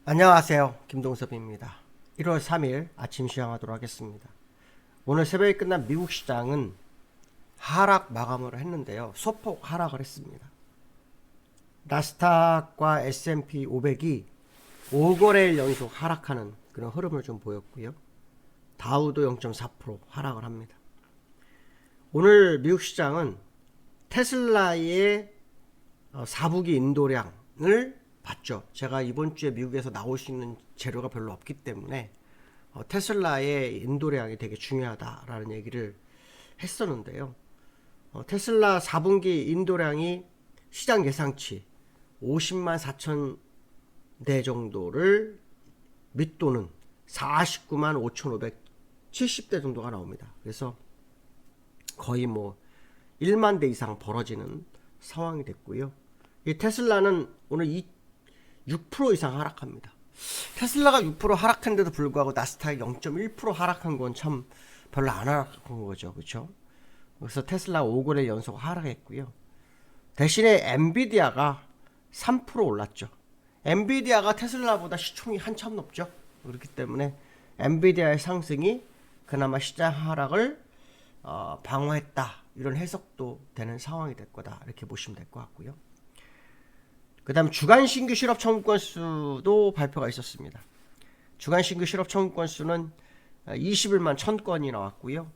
안녕하세요. 김동섭입니다. 1월 3일 아침 시황하도록 하겠습니다. 오늘 새벽에 끝난 미국 시장은 하락 마감을 했는데요. 소폭 하락을 했습니다. 나스닥과 S&P 500이 5거래일 연속 하락하는 그런 흐름을 좀 보였고요. 다우도 0.4% 하락을 합니다. 오늘 미국 시장은 테슬라의 4분기 인도량을 봤죠. 제가 이번 주에 미국에서 나올 수 있는 재료가 별로 없기 때문에 테슬라의 인도량이 되게 중요하다라는 얘기를 했었는데요. 테슬라 4분기 인도량이 시장 예상치 50만 4천 대 정도를 밑도는 49만 5,570대 정도가 나옵니다. 그래서 거의 뭐 1만 대 이상 벌어지는 상황이 됐고요. 이 테슬라는 오늘 6% 이상 하락합니다. 테슬라가 6% 하락한데도 불구하고 나스닥이 0.1% 하락한 건 참 별로 안 하락한 거죠. 그렇죠? 그래서 테슬라 5거래 연속 하락했고요. 대신에 엔비디아가 3% 올랐죠. 엔비디아가 테슬라보다 시총이 한참 높죠. 그렇기 때문에 엔비디아의 상승이 그나마 시장 하락을 방어했다. 이런 해석도 되는 상황이 될 거다. 이렇게 보시면 될 것 같고요. 그 다음 주간 신규 실업 청구 건수도 발표가 있었습니다. 주간 신규 실업 청구 건수는 21만 1000건이 나왔고요.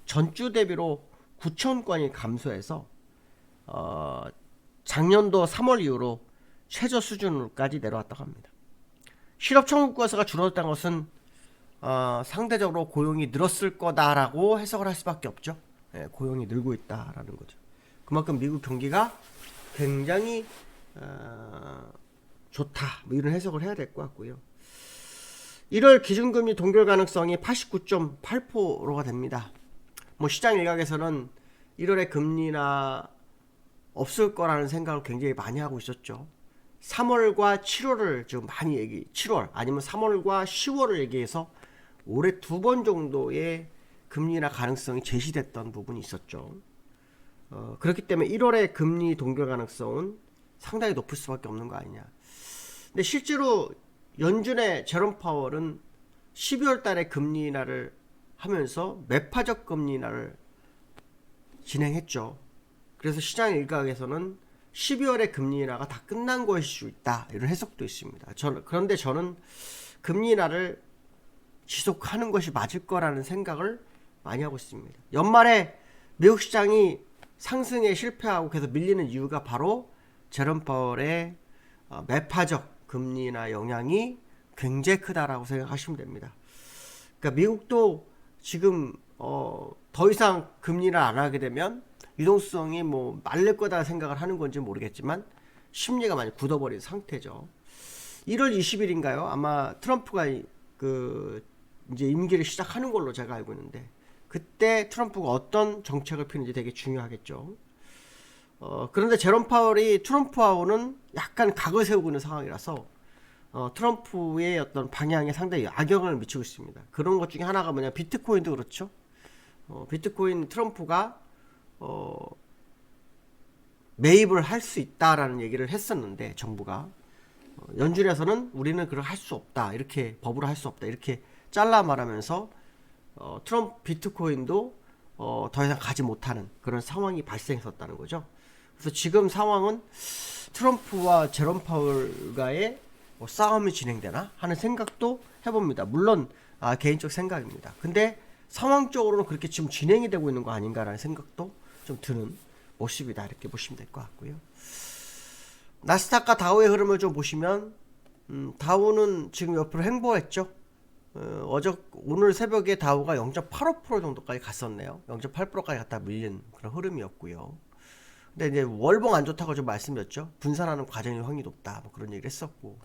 전주 대비로 9,000건이 감소해서 작년도 3월 이후로 최저 수준까지 내려왔다고 합니다. 실업 청구 건수가 줄어들었다는 것은 상대적으로 고용이 늘었을 거다라고 해석을 할 수밖에 없죠. 고용이 늘고 있다라는 거죠. 그만큼 미국 경기가 굉장히 좋다, 뭐 이런 해석을 해야 될 것 같고요. 1월 기준금리 동결 가능성이 89.8%가 됩니다. 뭐 시장 일각에서는 1월에 금리나 없을 거라는 생각을 굉장히 많이 하고 있었죠. 3월과 7월을 지금 많이 7월 아니면 3월과 10월을 얘기해서 올해 2번 정도의 금리나 가능성이 제시됐던 부분이 있었죠. 그렇기 때문에 1월에 금리 동결 가능성은 상당히 높을 수밖에 없는 거 아니냐. 근데 실제로 연준의 제롬 파월은 12월 달에 금리 인하를 하면서 매파적 금리 인하를 진행했죠. 그래서 시장 일각에서는 12월에 금리 인하가 다 끝난 것일 수 있다. 이런 해석도 있습니다. 그런데 저는 금리 인하를 지속하는 것이 맞을 거라는 생각을 많이 하고 있습니다. 연말에 미국 시장이 상승에 실패하고 계속 밀리는 이유가 바로 제롬 파월의 매파적 금리나 영향이 굉장히 크다라고 생각하시면 됩니다. 그러니까 미국도 지금 더 이상 금리를 안 하게 되면 유동성이 뭐 말릴 거다 생각을 하는 건지 모르겠지만 심리가 많이 굳어버린 상태죠. 1월 20일인가요? 아마 트럼프가 이제 임기를 시작하는 걸로 제가 알고 있는데 그때 트럼프가 어떤 정책을 피는지 되게 중요하겠죠. 그런데 제롬 파월이 트럼프하고는 약간 각을 세우고 있는 상황이라서 트럼프의 어떤 방향에 상당히 악영향을 미치고 있습니다. 그런 것 중에 하나가 뭐냐, 비트코인도 그렇죠. 비트코인 트럼프가 매입을 할 수 있다라는 얘기를 했었는데 정부가 연준에서는 우리는 그걸 할 수 없다, 이렇게 법으로 할 수 없다, 이렇게 잘라 말하면서 트럼프 비트코인도 더 이상 가지 못하는 그런 상황이 발생했었다는 거죠. 그래서 지금 상황은 트럼프와 제롬 파월과의 싸움이 진행되나 하는 생각도 해봅니다. 물론 개인적 생각입니다. 근데 상황적으로는 그렇게 지금 진행이 되고 있는 거 아닌가라는 생각도 좀 드는 모습이다, 이렇게 보시면 될 것 같고요. 나스닥과 다우의 흐름을 좀 보시면 다우는 지금 옆으로 횡보했죠. 오늘 새벽에 다우가 0.85% 정도까지 갔었네요. 0.8%까지 갔다 밀린 그런 흐름이었고요. 근데 이제 월봉 안 좋다고 좀 말씀드렸죠. 분산하는 과정이 확률이 높다, 뭐 그런 얘기를 했었고.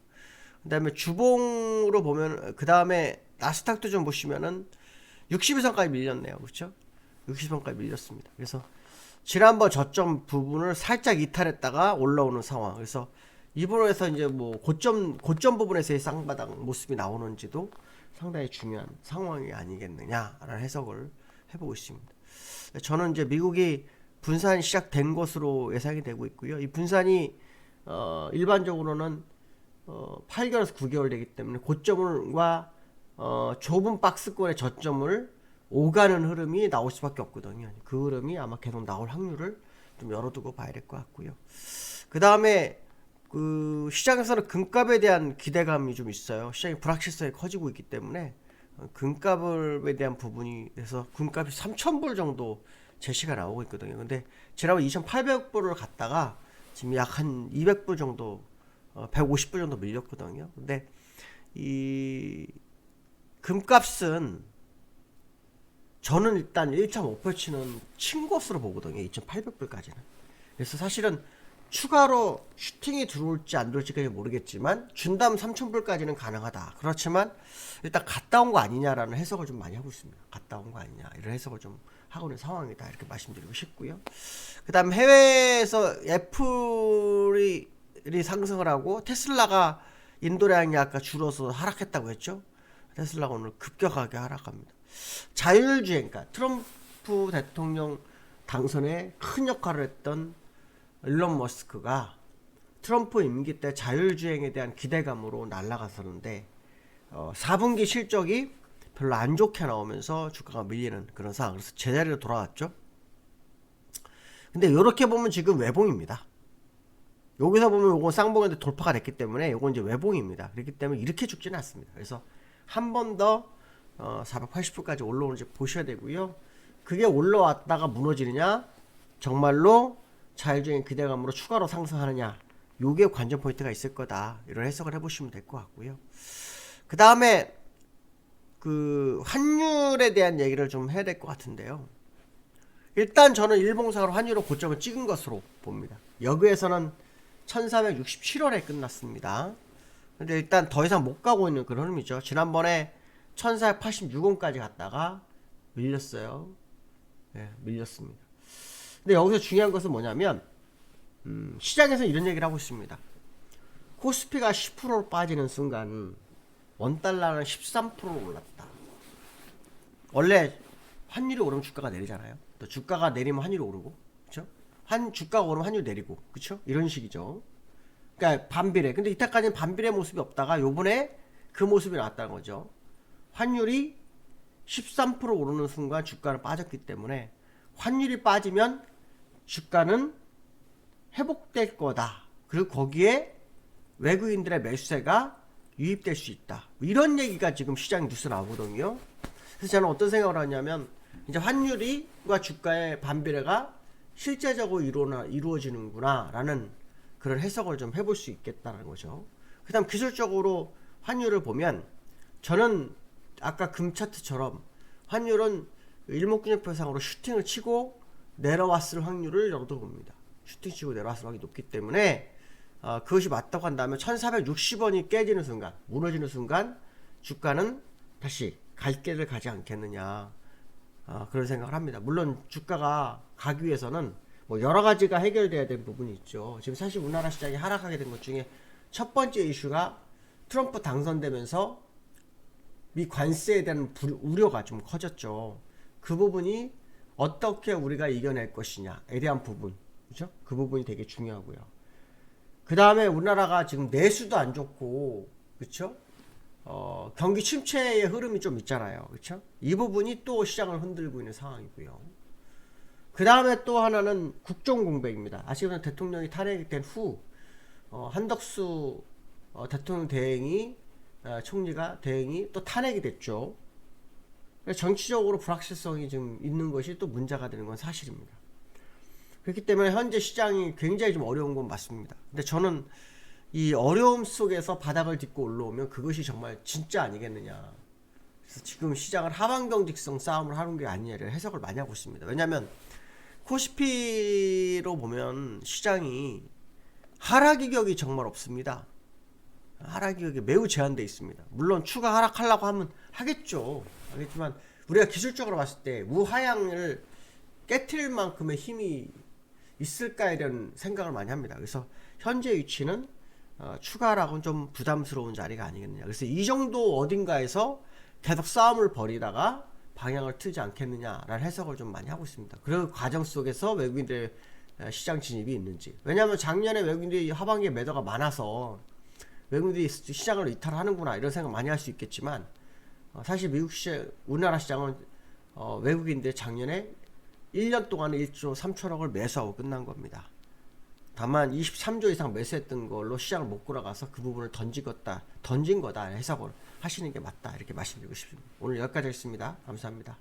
그 다음에 주봉으로 보면, 그 다음에 나스닥도 좀 보시면은 60일선까지 밀렸네요. 그렇죠? 60선까지 밀렸습니다. 그래서 지난번 저점 부분을 살짝 이탈했다가 올라오는 상황. 그래서 이번에서 이제 뭐 고점 부분에서의 쌍바닥 모습이 나오는지도 상당히 중요한 상황이 아니겠느냐라는 해석을 해보고 있습니다. 저는 이제 미국이 분산이 시작된 것으로 예상이 되고 있고요. 이 분산이 일반적으로는 8개월에서 9개월 되기 때문에 고점과 좁은 박스권의 저점을 오가는 흐름이 나올 수밖에 없거든요. 그 흐름이 아마 계속 나올 확률을 좀 열어두고 봐야 될 것 같고요. 그 다음에 그 시장에서는 금값에 대한 기대감이 좀 있어요. 시장이 불확실성이 커지고 있기 때문에 금값에 대한 부분이 돼서 금값이 3,000불 정도 제시가 나오고 있거든요. 근데 지난번 2,800불을 갔다가 지금 약 한 200불 정도 150불 정도 밀렸거든요. 근데 이 금값은 저는 일단 1차 목표치는 친 것으로 보거든요. 2,800불까지는. 그래서 사실은 추가로 슈팅이 들어올지 안 들어올지까지 모르겠지만 준다면 3,000불까지는 가능하다. 그렇지만 일단 갔다 온 거 아니냐라는 해석을 좀 많이 하고 있습니다. 갔다 온 거 아니냐 이런 해석을 좀 하고 있는 상황이다 이렇게 말씀드리고 싶고요. 그 다음 해외에서 애플이 상승을 하고 테슬라가 인도량이 아까 줄어서 하락했다고 했죠. 테슬라가 오늘 급격하게 하락합니다. 자율주행, 그러니까 트럼프 대통령 당선에 큰 역할을 했던 일론 머스크가 트럼프 임기 때 자율주행에 대한 기대감으로 날아갔었는데 4분기 실적이 별로 안 좋게 나오면서 주가가 밀리는 그런 상황. 그래서 제자리로 돌아왔죠. 근데 이렇게 보면 지금 외봉입니다. 여기서 보면 요건 쌍봉인데 돌파가 됐기 때문에 요건 이제 외봉입니다. 그렇기 때문에 이렇게 죽지는 않습니다. 그래서 한 번 더 480불까지 올라오는지 보셔야 되고요. 그게 올라왔다가 무너지느냐, 정말로 자율주행 기대감으로 추가로 상승하느냐, 요게 관전 포인트가 있을 거다. 이런 해석을 해보시면 될 것 같고요. 그 다음에 그 환율에 대한 얘기를 좀 해야 될 것 같은데요. 일단 저는 일봉상으로 환율로 고점을 찍은 것으로 봅니다. 여기에서는 1467원에 끝났습니다. 근데 일단 더 이상 못 가고 있는 그런 흐름이죠. 지난번에 1486원까지 갔다가 밀렸어요. 네, 밀렸습니다. 근데 여기서 중요한 것은 뭐냐면 시장에서 이런 얘기를 하고 있습니다. 코스피가 10% 빠지는 순간 원달러는 13% 올랐다. 원래 환율이 오르면 주가가 내리잖아요. 또 주가가 내리면 환율이 오르고, 그렇죠? 주가가 오르면 환율 내리고, 그렇죠? 이런 식이죠. 그러니까 반비례. 근데 이때까지는 반비례 모습이 없다가 요번에 그 모습이 나왔다는 거죠. 환율이 13% 오르는 순간 주가는 빠졌기 때문에 환율이 빠지면 주가는 회복될 거다. 그리고 거기에 외국인들의 매수세가 유입될 수 있다. 이런 얘기가 지금 시장 뉴스 나오거든요. 그래서 저는 어떤 생각을 하냐면 이제 환율과 주가의 반비례가 실제적으로 이루어지는구나 라는 그런 해석을 좀 해볼 수 있겠다는 거죠. 그 다음 기술적으로 환율을 보면 저는 아까 금 차트처럼 환율은 일목균형표상으로 슈팅을 치고 내려왔을 확률을 열어도 봅니다. 슈팅 치고 내려왔을 확률이 높기 때문에 그것이 맞다고 한다면 1460원이 깨지는 순간, 무너지는 순간 주가는 다시 갈 길을 가지 않겠느냐, 그런 생각을 합니다. 물론 주가가 가기 위해서는 뭐 여러 가지가 해결돼야 될 부분이 있죠. 지금 사실 우리나라 시장이 하락하게 된 것 중에 첫 번째 이슈가 트럼프 당선되면서 미 관세에 대한 우려가 좀 커졌죠. 그 부분이 어떻게 우리가 이겨낼 것이냐에 대한 부분, 그죠? 그 부분이 되게 중요하고요. 그 다음에 우리나라가 지금 내수도 안 좋고, 그쵸? 경기 침체의 흐름이 좀 있잖아요. 그쵸? 이 부분이 또 시장을 흔들고 있는 상황이고요. 그 다음에 또 하나는 국정공백입니다. 아시겠지만 대통령이 탄핵된 후, 한덕수 대통령 총리가 대행이 또 탄핵이 됐죠. 정치적으로 불확실성이 좀 있는 것이 또 문제가 되는 건 사실입니다. 그렇기 때문에 현재 시장이 굉장히 좀 어려운 건 맞습니다. 근데 저는 이 어려움 속에서 바닥을 딛고 올라오면 그것이 정말 진짜 아니겠느냐. 그래서 지금 시장을 하방경직성 싸움을 하는 게 아니냐를 해석을 많이 하고 있습니다. 왜냐하면 코스피로 보면 시장이 하락 이격이 정말 없습니다. 하락 이격이 매우 제한되어 있습니다. 물론 추가 하락하려고 하면 하겠죠. 하겠지만 우리가 기술적으로 봤을 때 우하향을 깨트릴 만큼의 힘이 있을까에 대한 생각을 많이 합니다. 그래서 현재 위치는 추가라고는 좀 부담스러운 자리가 아니겠느냐. 그래서 이 정도 어딘가에서 계속 싸움을 벌이다가 방향을 틀지 않겠느냐라는 해석을 좀 많이 하고 있습니다. 그 과정 속에서 외국인들의 시장 진입이 있는지. 왜냐하면 작년에 외국인들이 하반기에 매도가 많아서 외국인들이 시장을 이탈하는구나 이런 생각 많이 할 수 있겠지만 사실 미국 시장, 우리나라 시장은 외국인들 작년에 1년 동안에 1조 3천억을 매수하고 끝난 겁니다. 다만 23조 이상 매수했던 걸로 시장을 못 끌어가서 그 부분을 던진 거다 해석을 하시는 게 맞다 이렇게 말씀드리고 싶습니다. 오늘 여기까지 하겠습니다. 감사합니다.